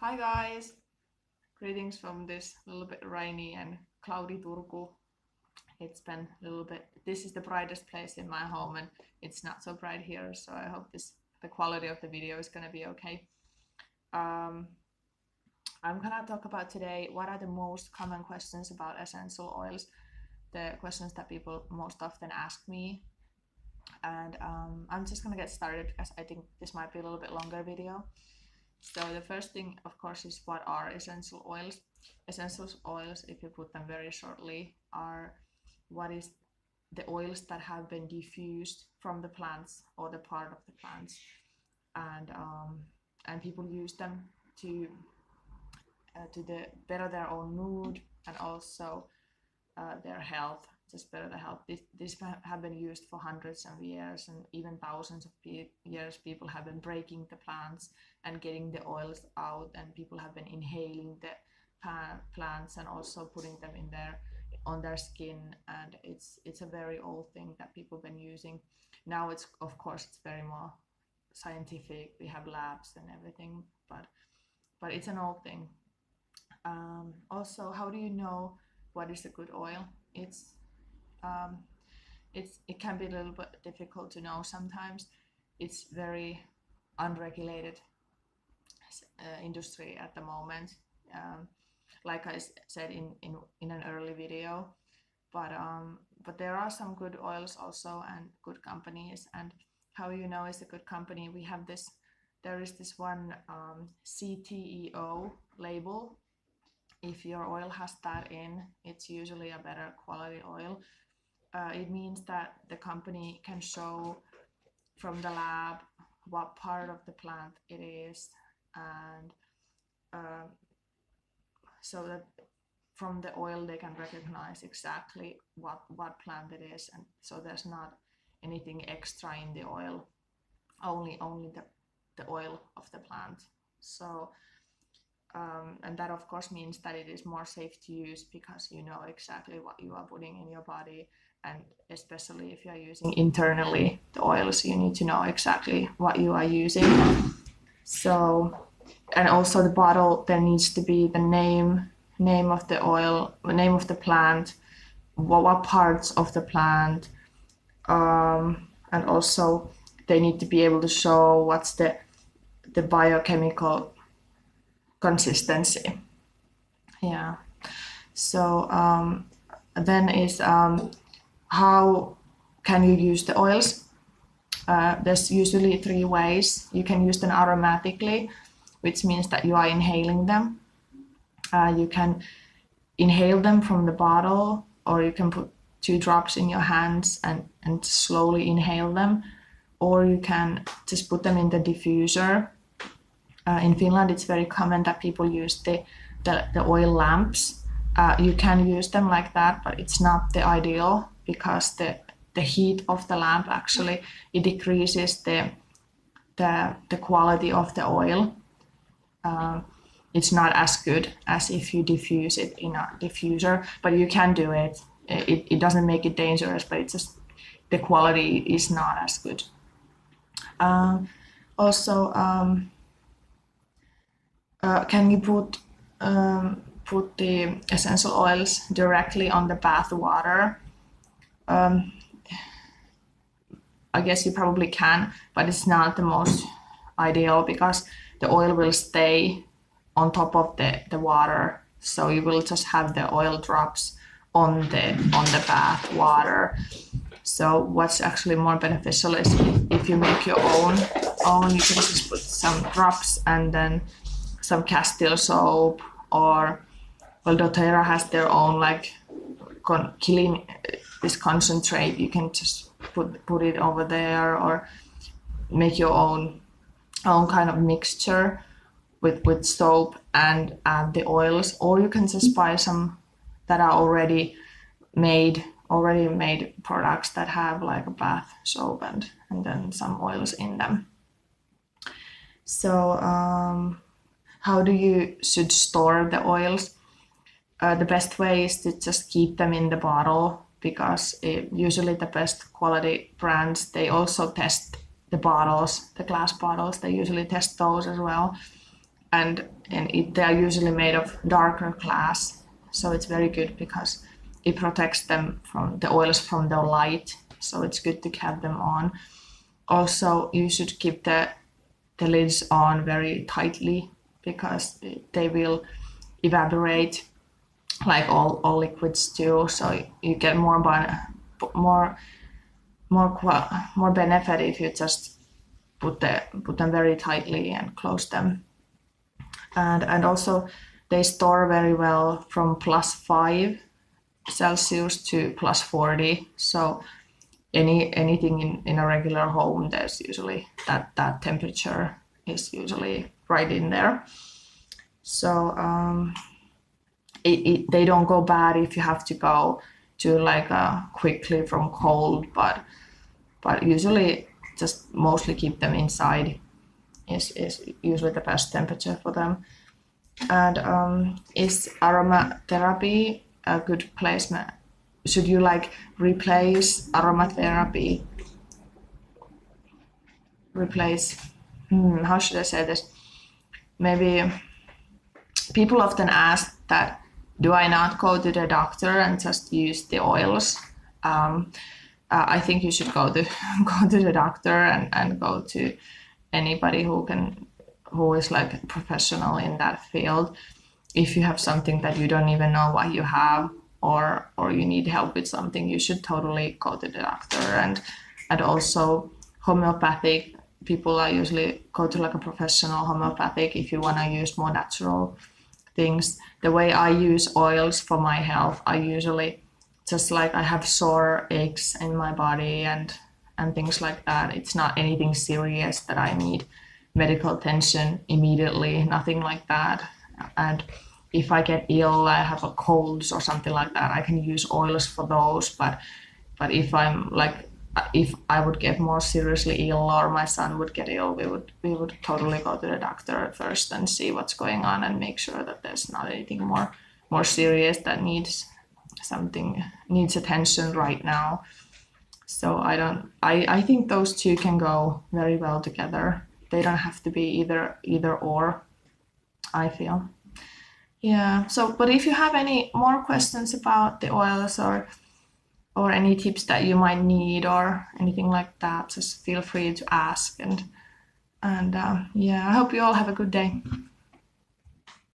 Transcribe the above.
Hi guys, greetings from this little bit rainy and cloudy Turku. It's been a little bit, this is the brightest place in my home and it's not so bright here, so I hope the quality of the video is gonna be okay. Um, I'm gonna talk about today what are the most common questions about essential oils, the questions that people most often ask me. And I'm just gonna get started because I think this might be a little bit longer video. So the first thing, of course, is what are essential oils? Essential oils, if you put them very shortly, are what is the oils that have been diffused from the plants or the part of the plants, and people use them to better their own mood and also their health, just better the health. These have been used for hundreds of years and even thousands of years. People have been breaking the plants and getting the oils out, and people have been inhaling the plants and also putting them on their skin. And it's a very old thing that people have been using. Now it's, of course, it's very more scientific. We have labs and everything, but it's an old thing. Also, how do you know what is a good oil? Um, it can be a little bit difficult to know sometimes. It's very unregulated industry at the moment, like I said in an early video. But there are some good oils also and good companies. And how you know it's a good company? There is this one CTEO label. If your oil has that in, it's usually a better quality oil. It means that the company can show from the lab what part of the plant it is, and so that from the oil they can recognize exactly what plant it is, and so there's not anything extra in the oil, only the oil of the plant. So and that of course means that it is more safe to use because you know exactly what you are putting in your body, and especially if you are using internally the oils, you need to know exactly what you are using. So, and also the bottle, there needs to be the name of the oil, name of the plant, what parts of the plant, and also they need to be able to show what's the biochemical consistency. Yeah. So then is how can you use the oils? There's usually 3 ways. You can use them aromatically, which means that you are inhaling them. You can inhale them from the bottle, or you can put 2 drops in your hands and slowly inhale them, or you can just put them in the diffuser. In Finland, it's very common that people use the oil lamps. You can use them like that, but it's not the ideal because the heat of the lamp actually it decreases the quality of the oil. It's not as good as if you diffuse it in a diffuser, but you can do it. It doesn't make it dangerous, but it's just the quality is not as good. Also, can you put the essential oils directly on the bath water? I guess you probably can, but it's not the most ideal because the oil will stay on top of the water, so you will just have the oil drops on the bath water. So what's actually more beneficial is if you make your own, you can just put some drops and then some Castile soap, or well, doTERRA has their own like killing this concentrate. You can just put it over there, or make your own kind of mixture with soap and add the oils, or you can just buy some that are already made products that have like a bath soap and then some oils in them. So how do you should store the oils? The best way is to just keep them in the bottle, because usually the best quality brands, they also test the bottles, the glass bottles, they usually test those as well. they are usually made of darker glass, so it's very good because it protects them from the oils from the light. So it's good to have them on. Also, you should keep the lids on very tightly because they will evaporate like all liquids do. So you get more benefit if you just put them very tightly and close them. And also they store very well from +5 Celsius to +40. So anything in a regular home, there's usually that temperature is usually right in there. So they don't go bad if you have to go to like quickly from cold, but usually just mostly keep them inside is usually the best temperature for them. And is aromatherapy a good placement? Should you like replace aromatherapy? How should I say this? Maybe people often ask that, do I not go to the doctor and just use the oils? I think you should go to the doctor and go to anybody who is like a professional in that field. If you have something that you don't even know what you have, or you need help with something, you should totally go to the doctor. And also homeopathic, people are usually go to like a professional homeopathic if you want to use more natural things. The way I use oils for my health, I usually just like I have sore aches in my body and things like that. It's not anything serious that I need medical attention immediately, nothing like that. And if I get ill, I have a colds or something like that, I can use oils for those. But if I'm like, if I would get more seriously ill or my son would get ill, we would totally go to the doctor first and see what's going on and make sure that there's not anything more serious that needs attention right now. So I think those two can go very well together. They don't have to be either or, I feel. Yeah. So, but if you have any more questions about the oils or any tips that you might need or anything like that, just feel free to ask. And yeah, I hope you all have a good day.